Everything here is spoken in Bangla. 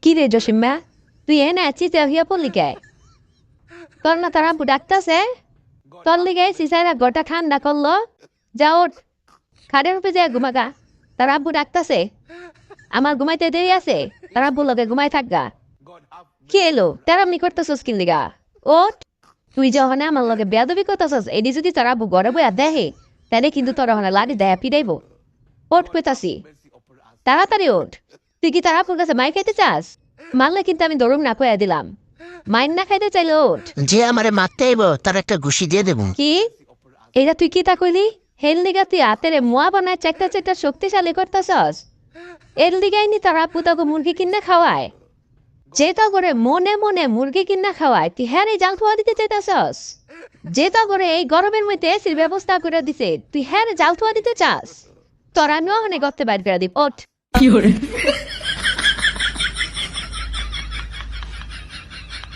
কি রে জসিম্মা তুই এনে চিতে হইয়া পড়লি কে তোর না তারা ডাকতাছে তোর লিগে সিসাইরা গোটা ঠান্ডা করলো যা ওঠ খাটের উপরে যায় ঘুমাগা তার আব্বু ডাকতাছে আমার ঘুমাইতে দেরি আছে তার আব্বুর লগে ঘুমাই থাকগা কি এলো তেরামনি করতেছস কিন লিগা ওঠ তুই যখন আমার লগে বেয়াদবি করতেছস এটি যদি তোর আব্বু গড়ে বইয়া দেহে তাহলে কিন্তু তোর ওখানে লাড়ি দেয়া পিড়াইব ওঠ কইতাছি তাড়াতাড়ি ওঠ তুই কি তার আব্বুর কাছে মাই খাইতে চাস মারলে কিন্তু আমি দরুম না কইয়া দিলাম মাইন না খাইতে চাইলে ওঠ যে আমারে মারতে আইব তার একটা ঘুষি দিয়ে দেবো। কি এটা তুই কি তা কইলি হেল লিগা তুই হাতেরে মোয়া বানায় চেকটা চেকটা শক্তিশালী করতেছস এর লিগাই নি তার আব্বু তোকে মুরগি কিনে খাওয়ায় যে তো করে মনে মনে মুরগি কিনা খাওয়ায় তুই হ্যাঁ জাল থোয়া দিতে চাইতাছস যে তো করে এই গরমের মধ্যে এসির ব্যবস্থা করে দিছে তুই হ্যাঁ জাল থোয়া দিতে চাস তোর আমিও ওখানে গর্তে বাইর করে দিব ওঠ